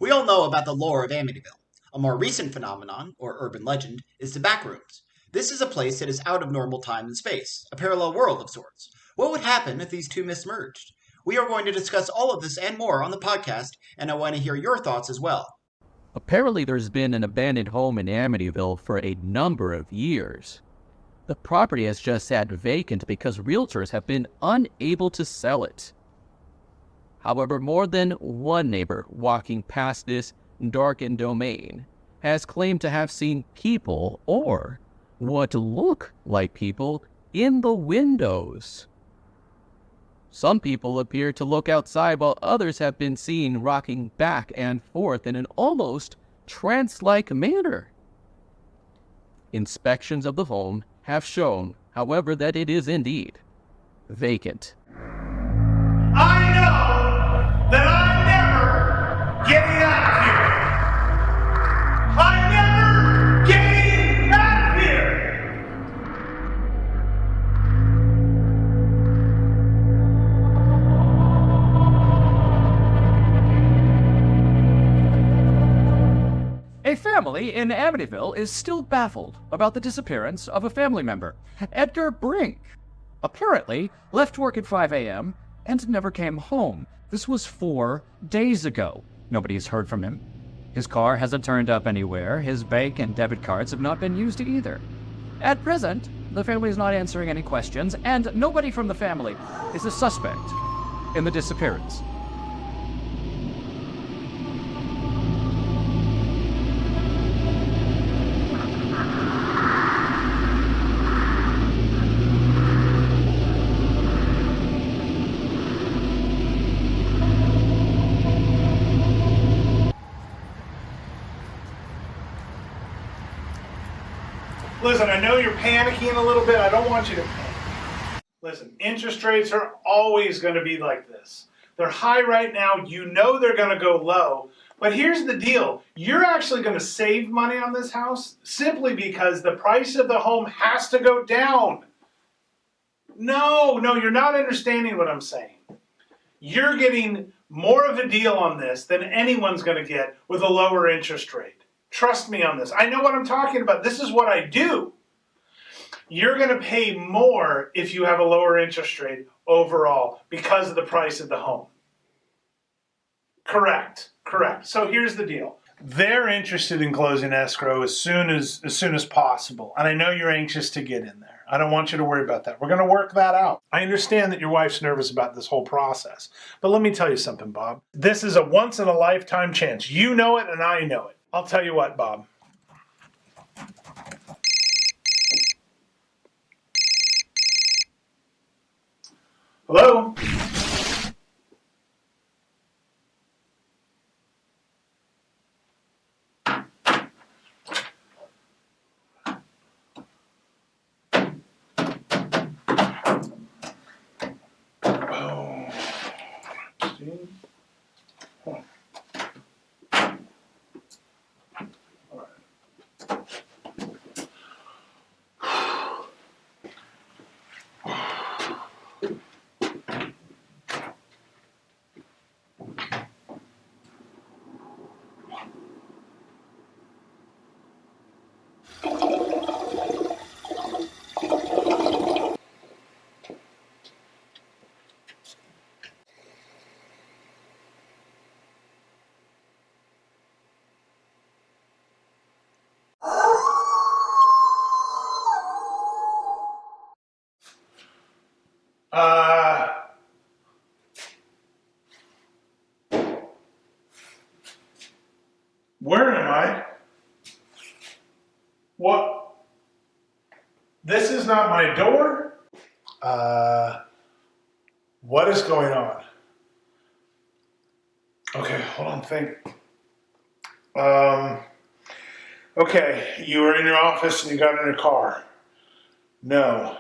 We all know about the lore of Amityville. A more recent phenomenon, or urban legend, is the Backrooms. This is a place that is out of normal time and space, a parallel world of sorts. What would happen if these two myths merged? We are going to discuss all of this and more on the podcast, and I want to hear your thoughts as well. Apparently, there's been an abandoned home in Amityville for a number of years. The property has just sat vacant because realtors have been unable to sell it. However, more than one neighbor walking past this darkened domain has claimed to have seen people or what look like people in the windows. Some people appear to look outside while others have been seen rocking back and forth in an almost trance-like manner. Inspections of the home have shown, however, that it is indeed vacant. I know that I'm never getting out of here. I'm never getting out of here. A family in Amityville is still baffled about the disappearance of a family member, Edgar Brink. Apparently, left work at 5 a.m. and never came home. This was 4 days ago. Nobody's heard from him. His car hasn't turned up anywhere. His bank and debit cards have not been used either. At present, the family is not answering any questions, and nobody from the family is a suspect in the disappearance. Listen, I know you're panicking a little bit. I don't want you to panic. Listen, interest rates are always going to be like this. They're high right now. You know they're going to go low. But here's the deal. You're actually going to save money on this house simply because the price of the home has to go down. No, you're not understanding what I'm saying. You're getting more of a deal on this than anyone's going to get with a lower interest rate. Trust me on this. I know what I'm talking about. This is what I do. You're going to pay more if you have a lower interest rate overall because of the price of the home. Correct. So here's the deal. They're interested in closing escrow as soon as possible. And I know you're anxious to get in there. I don't want you to worry about that. We're going to work that out. I understand that your wife's nervous about this whole process. But let me tell you something, Bob. This is a once-in-a-lifetime chance. You know it and I know it. I'll tell you what, Bob. Hello? Oh. See? Oh. Where am I? What? This is not my door? What is going on? Okay, hold on, think. Okay, you were in your office and you got in your car. No.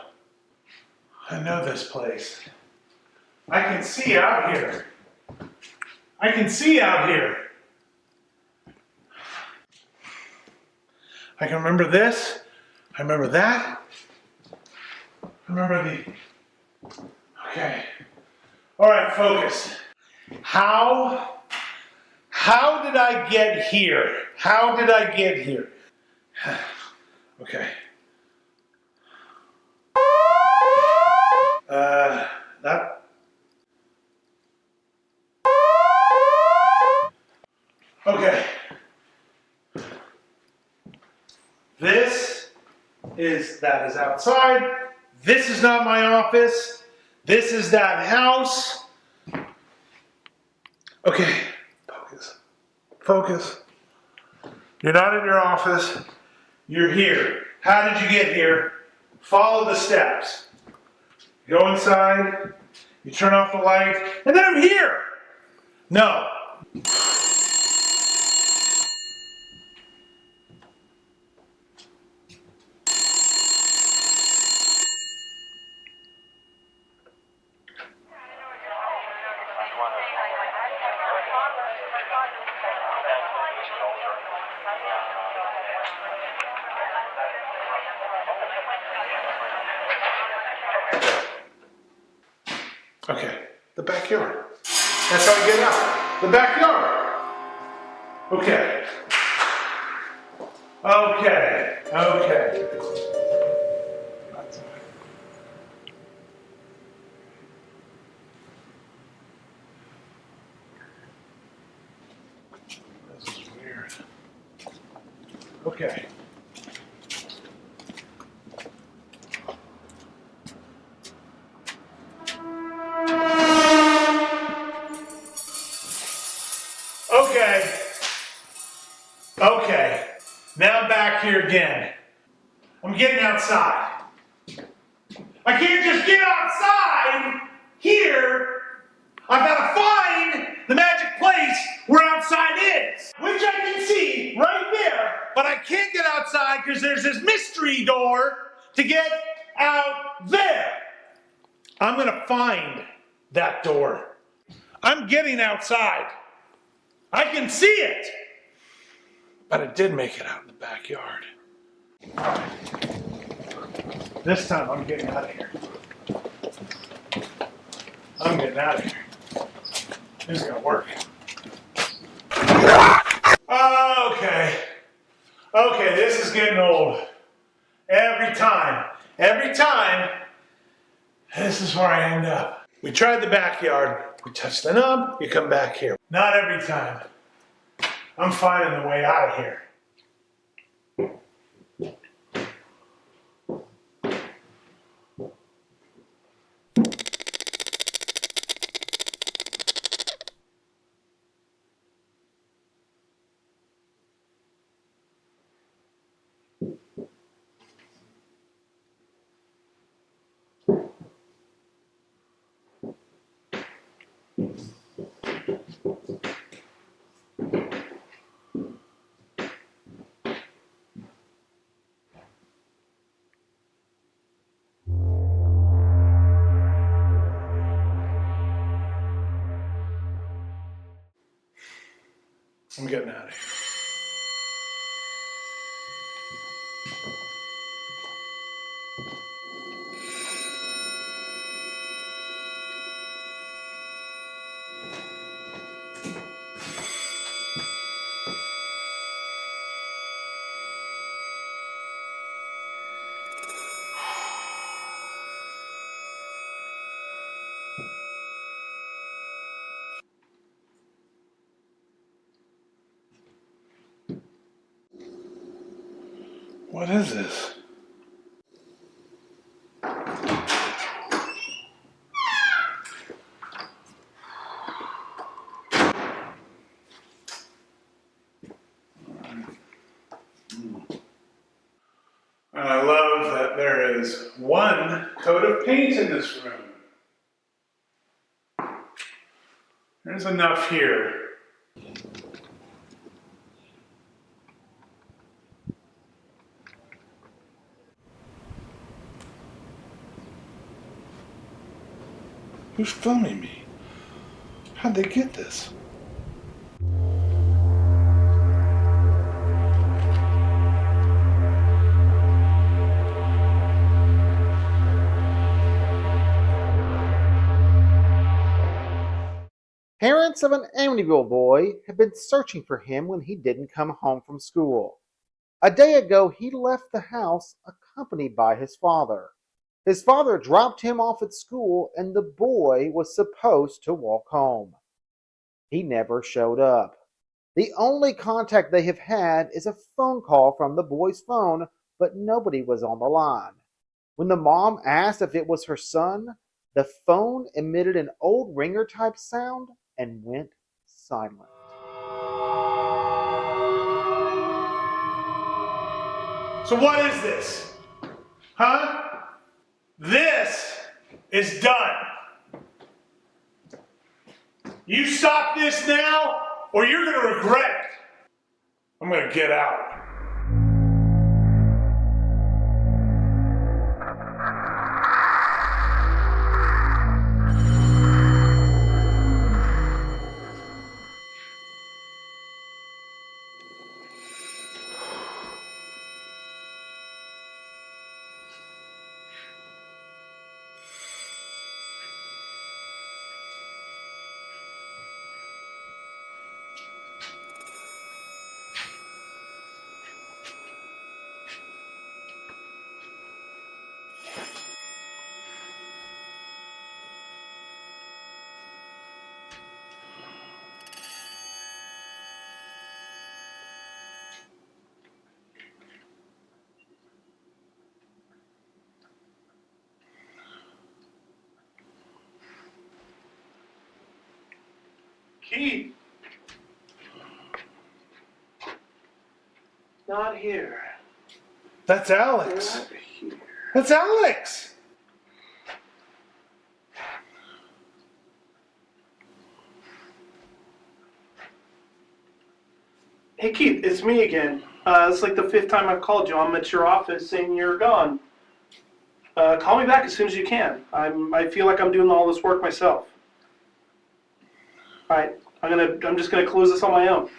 I know this place. I can see out here. I can remember this. I remember that. I remember the... Okay. All right, focus. How How did I get here? How did I get here? Okay. That. Okay. That is outside. This is not my office. This is that house. Okay. Focus. Focus. You're not in your office. You're here. How did you get here? Follow the steps. Go inside. You turn off the light. And then I'm here. No. Okay, the backyard. That's how I get out. The backyard. Okay. Okay. Okay. This is weird. Okay. Okay. Okay. Now I'm back here again. I'm getting outside. I can't just get outside here. I've got to find the magic place where outside is, which I can see right there. But I can't get outside because there's this mystery door to get out there. I'm going to find that door. I'm getting outside. I can see it. But I did make it out in the backyard. All right. This time I'm getting out of here. I'm getting out of here. This is going to work. Okay. Okay, this is getting old. Every time, this is where I end up. We tried the backyard. We touched the knob, you come back here. Not every time. I'm finding the way out of here. I'm getting out of here. What is this? And I love that there is one coat of paint in this room. There's enough here. Who's filming me? How'd they get this? Parents of an Amityville boy have been searching for him when he didn't come home from school. A day ago, he left the house accompanied by his father. His father dropped him off at school, and the boy was supposed to walk home. He never showed up. The only contact they have had is a phone call from the boy's phone, but nobody was on the line. When the mom asked if it was her son, the phone emitted an old ringer-type sound and went silent. So what is this? Huh? This is done. You stop this now, or you're going to regret it. I'm going to get out. Keith. Not here. That's Alex. Not here. That's Alex. Hey Keith, it's me again. It's like the 5th time I've called you. I'm at your office and you're gone. Call me back as soon as you can. I feel like I'm doing all this work myself. All right, I'm just gonna close this on my own.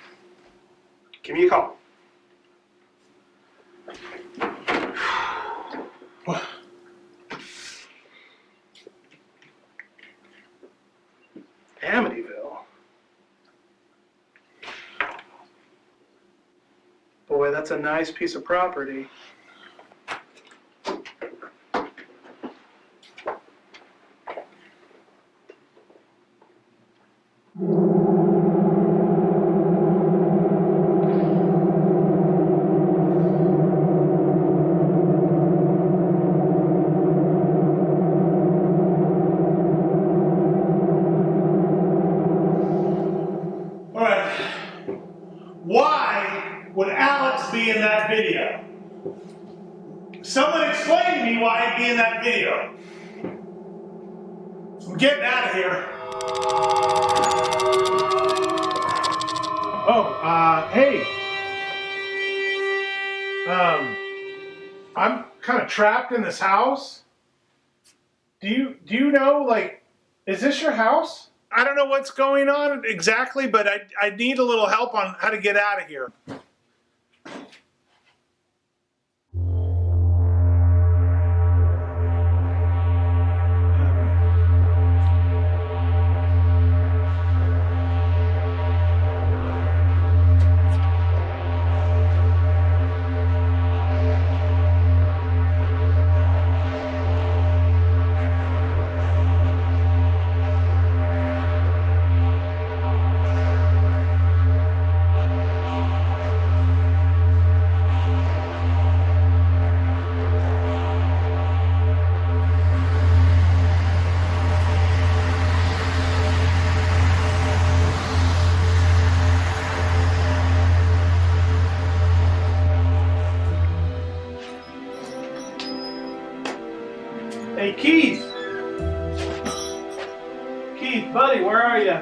Give me a call. Amityville. Boy, that's a nice piece of property. Why would Alex be in that video? Someone explain to me why he'd be in that video. I'm getting out of here. Oh, hey. I'm kind of trapped in this house. Do you know, like, is this your house? I don't know what's going on exactly, but I need a little help on how to get out of here. Hey, Keith! Keith, buddy, where are you?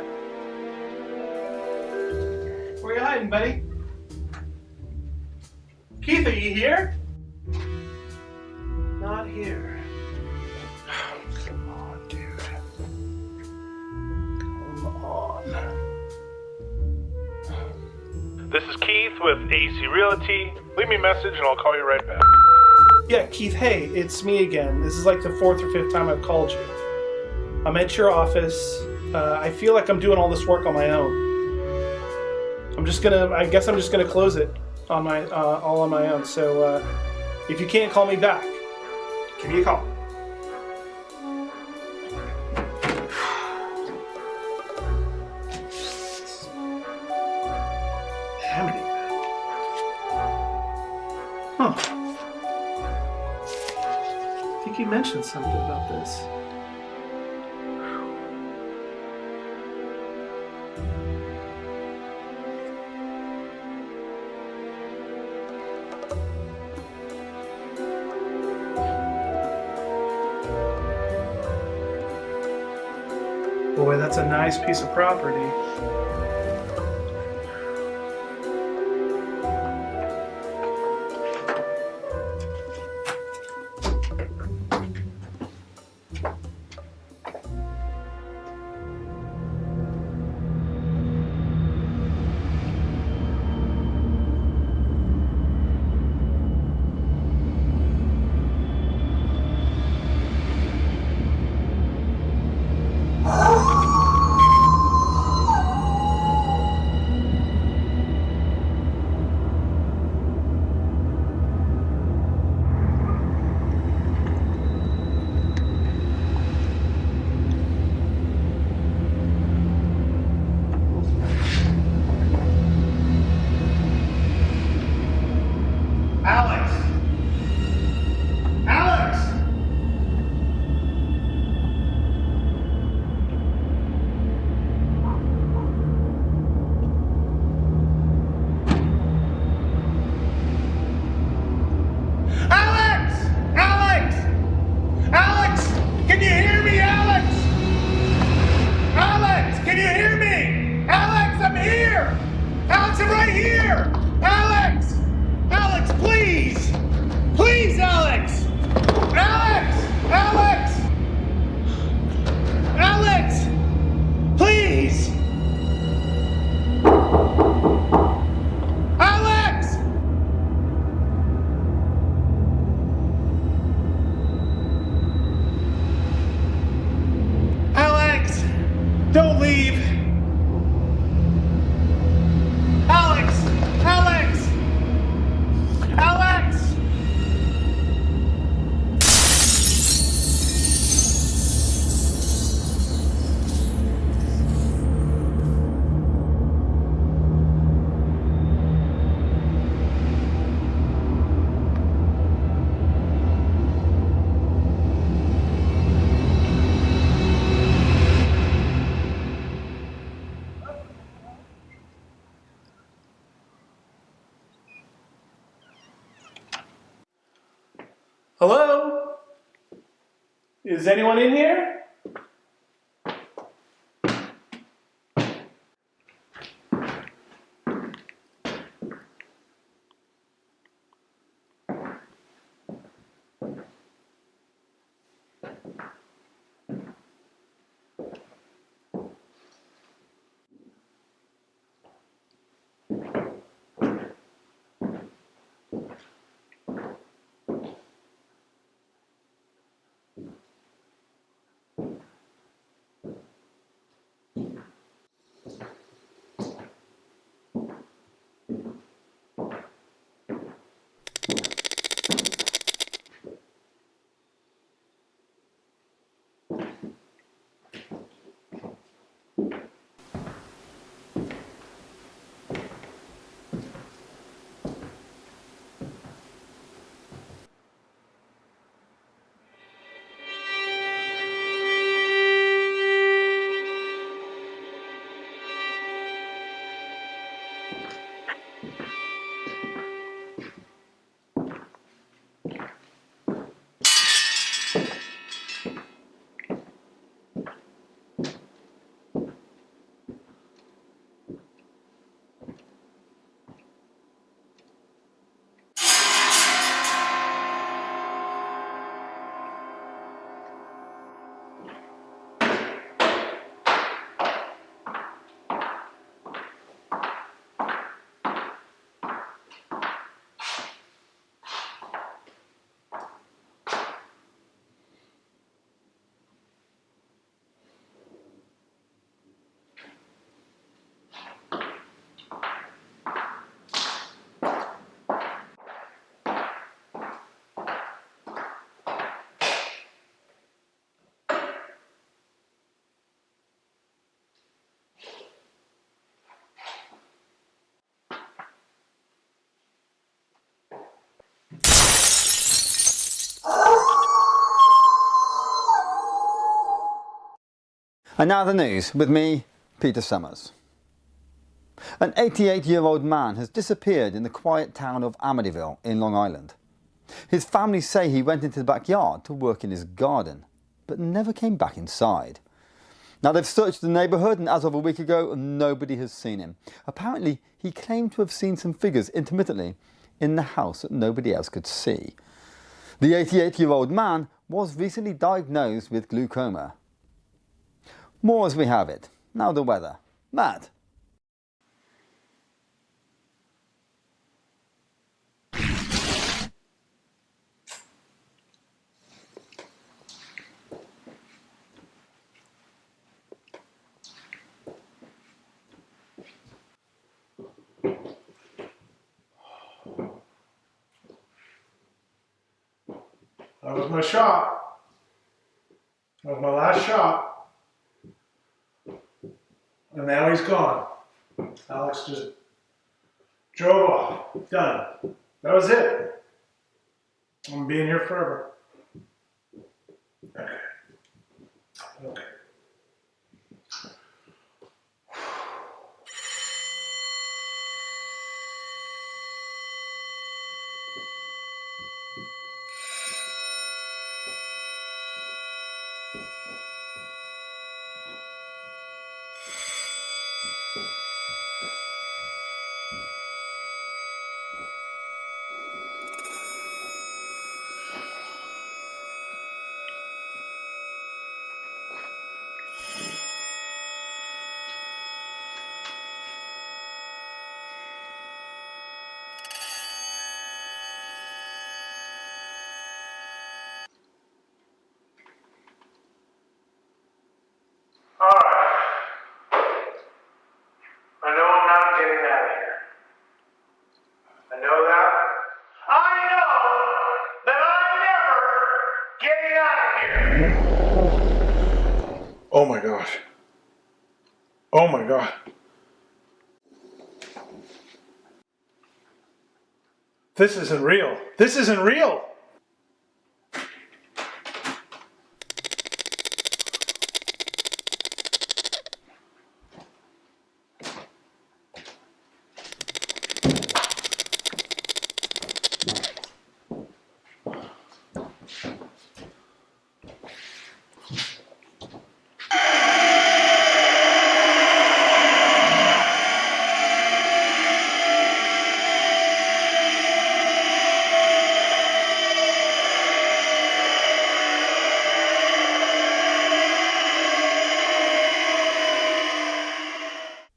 Where are you hiding, buddy? Keith, are you here? Not here. Come on, dude. Come on. This is Keith with AC Realty. Leave me a message and I'll call you right back. Yeah, Keith, hey, it's me again. This is like the 4th or 5th time I've called you. I'm at your office I feel like I'm doing all this work on my own. I guess I'm just gonna close it on my all on my own. So if you can't call me back, give me a call. Amityville. Huh. I think you mentioned something about this. Boy, that's a nice piece of property. Alex! Alex! Alex! Alex! Alex! Can you hear me, Alex? Alex! Can you hear me? Alex, I'm here! Alex, I'm right here! Alex! Alex, please! Please, Alex! Alex! Alex! Alex! Please! Alex! Alex! Don't leave! Alex! Alex! Alex! Hello? Is anyone in here? And now the news with me, Peter Summers. An 88-year-old man has disappeared in the quiet town of Amityville in Long Island. His family say he went into the backyard to work in his garden, but never came back inside. Now they've searched the neighbourhood and as of a week ago, nobody has seen him. Apparently, he claimed to have seen some figures intermittently in the house that nobody else could see. The 88-year-old man was recently diagnosed with glaucoma. More as we have it. Now the weather. Matt. That was my shot. That was my last shot. And now he's gone. Alex just drove off. Done. That was it. I'm being here forever. Okay. Okay. Oh my gosh. Oh my God. This isn't real. This isn't real.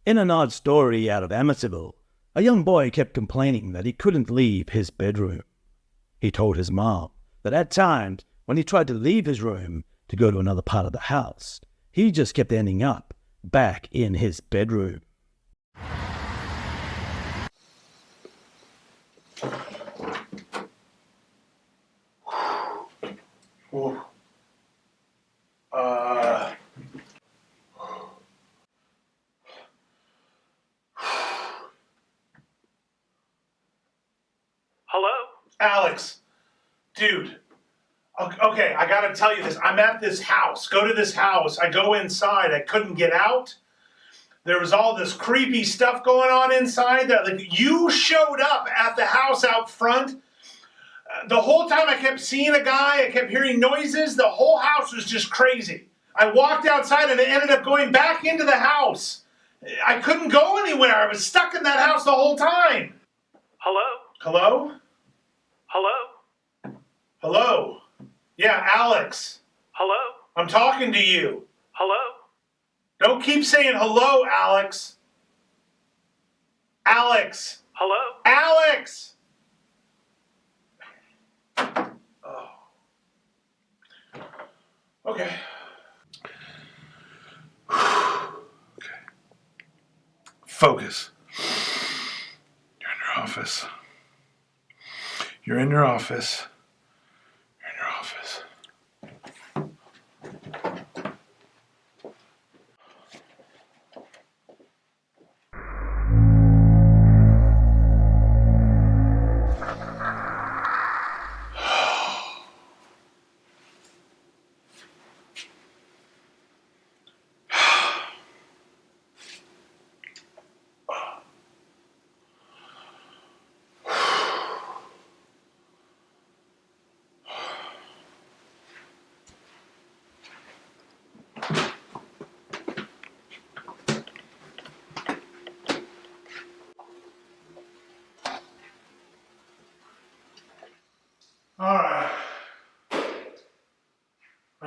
In an odd story out of Amityville, a young boy kept complaining that he couldn't leave his bedroom. He told his mom that at times, when he tried to leave his room to go to another part of the house, he just kept ending up back in his bedroom. Ooh. Hello? Alex, dude. Okay, I gotta tell you this. I'm at this house. Go to this house. I go inside. I couldn't get out. There was all this creepy stuff going on inside. That like you showed up at the house out front. The whole time I kept seeing a guy. I kept hearing noises. The whole house was just crazy. I walked outside and I ended up going back into the house. I couldn't go anywhere. I was stuck in that house the whole time. Hello? Hello? Hello? Hello? Yeah, Alex. Hello? I'm talking to you. Hello? Don't keep saying hello, Alex. Alex. Hello? Alex! Oh. Okay. Okay. Focus. You're in your office. You're in your office. You're in your office.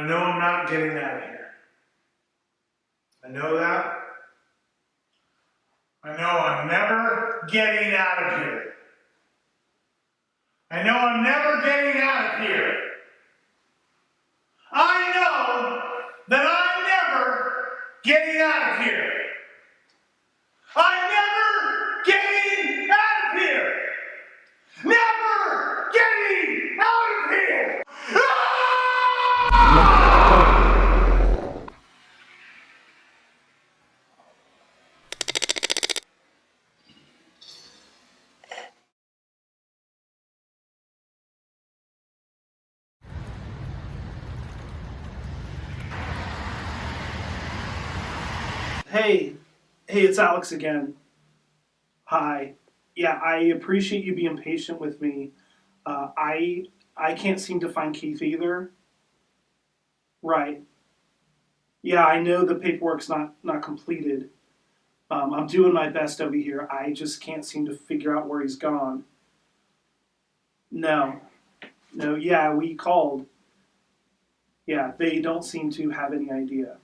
know I'm not getting out of here. I know that. I know I'm never getting out of here. I know I'm never getting out of here. I know that I'm never getting out of here. I'm never getting out of here. Never getting out of here. Hey, it's Alex again. Hi. Yeah, I appreciate you being patient with me. I can't seem to find Keith either. Right. Yeah, I know the paperwork's not completed. I'm doing my best over here. I just can't seem to figure out where he's gone. No. Yeah, we called. Yeah, they don't seem to have any idea.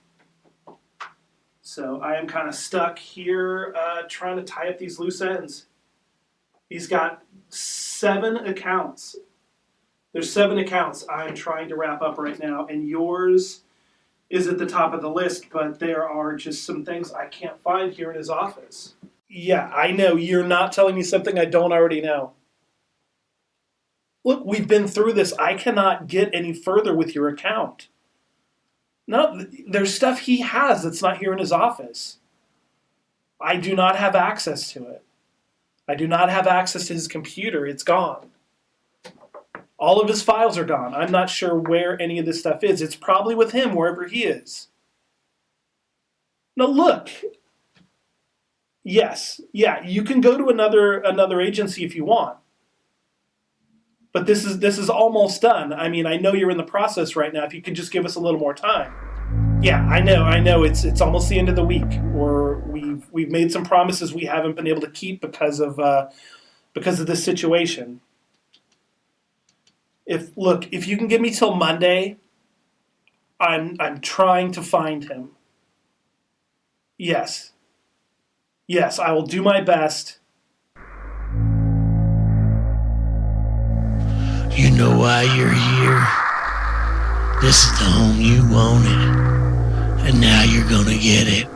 So I am kind of stuck here trying to tie up these loose ends. He's got 7 accounts. There's 7 accounts I'm trying to wrap up right now, and yours is at the top of the list, but there are just some things I can't find here in his office. Yeah, I know. You're not telling me something I don't already know. Look, we've been through this. I cannot get any further with your account. No, there's stuff he has that's not here in his office. I do not have access to it. I do not have access to his computer. It's gone. All of his files are gone. I'm not sure where any of this stuff is. It's probably with him wherever he is. No, look. Yes. Yeah, you can go to another agency if you want. But this is almost done. I mean, I know you're in the process right now. If you could just give us a little more time. Yeah, I know. It's almost the end of the week. Or we've made some promises we haven't been able to keep because of this situation. If you can give me till Monday, I'm trying to find him. Yes, I will do my best. You know why you're here? This is the home you wanted, and now you're gonna get it.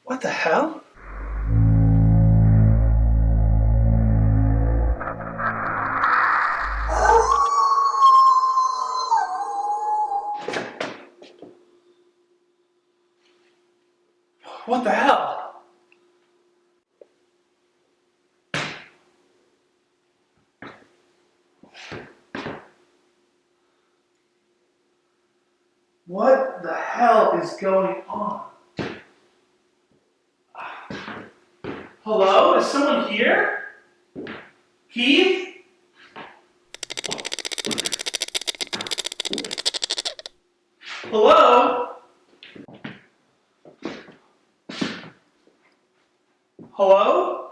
What the hell? What the hell? What the hell is going on? Hello? Is someone here? Keith? Hello? Hello?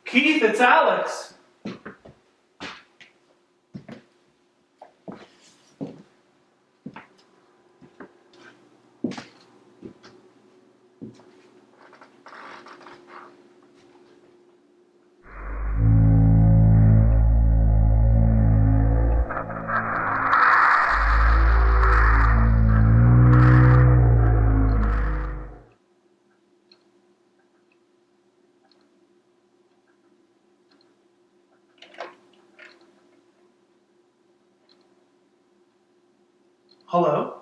Keith, it's Alex. Hello?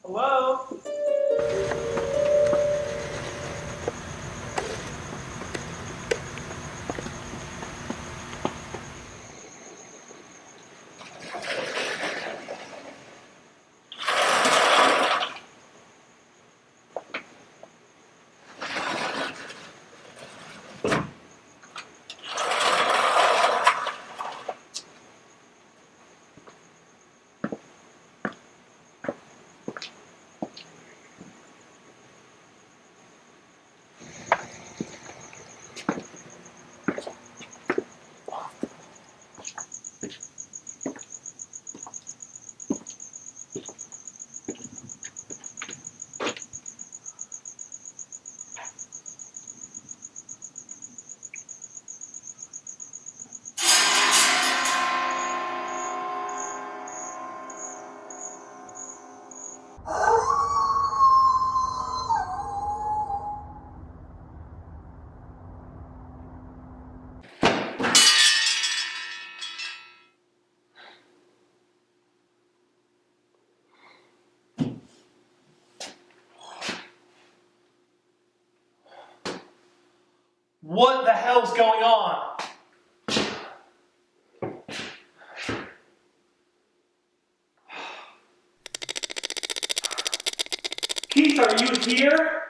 Hello? What the hell's going on? Keith, are you here?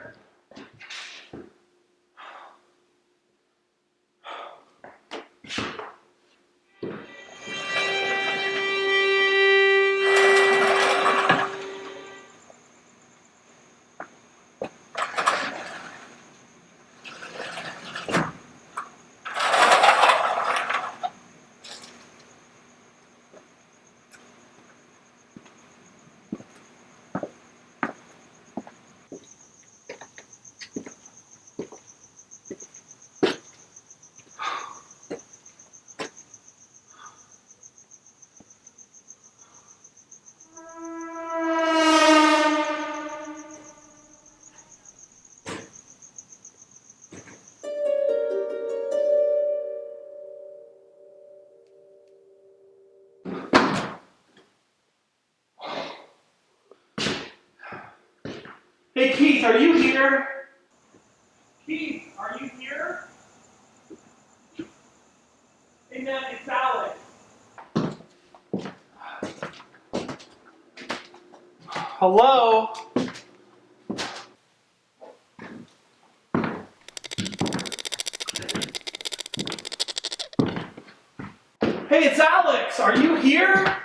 Hey Keith, are you here? Keith, are you here? Hey man, it's Alex. Hello? Hey, it's Alex! Are you here?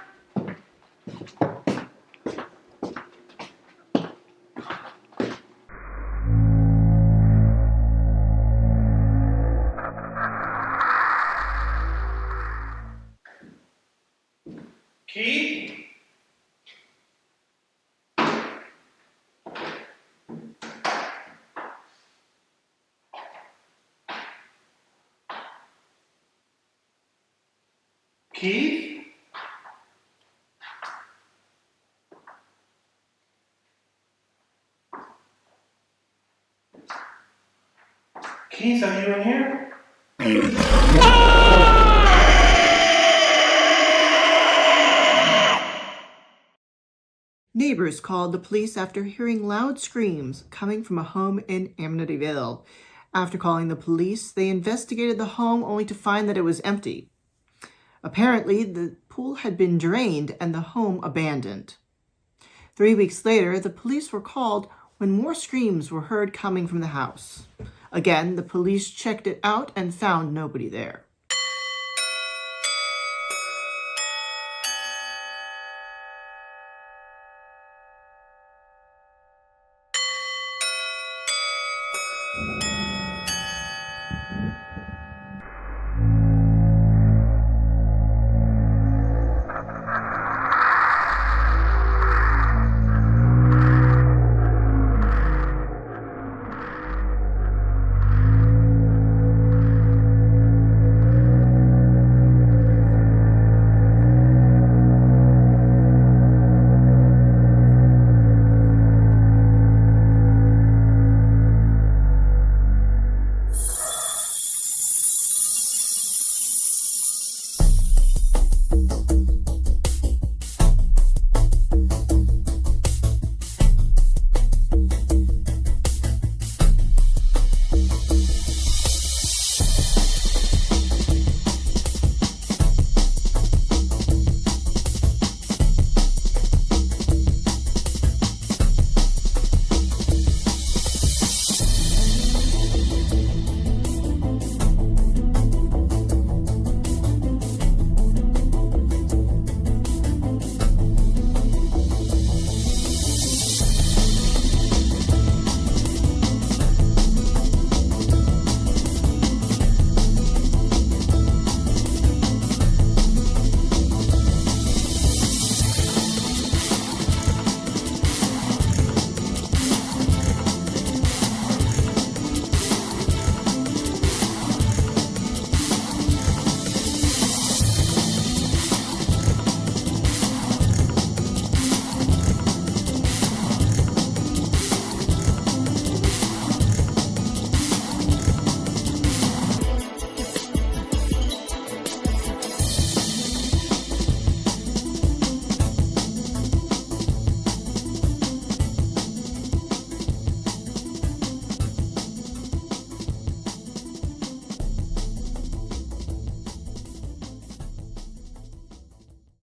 Keith? Keith? Keith, are you in here? Neighbors called the police after hearing loud screams coming from a home in Amityville. After calling the police, they investigated the home only to find that it was empty. Apparently, the pool had been drained and the home abandoned. 3 weeks later, the police were called when more screams were heard coming from the house. Again, the police checked it out and found nobody there.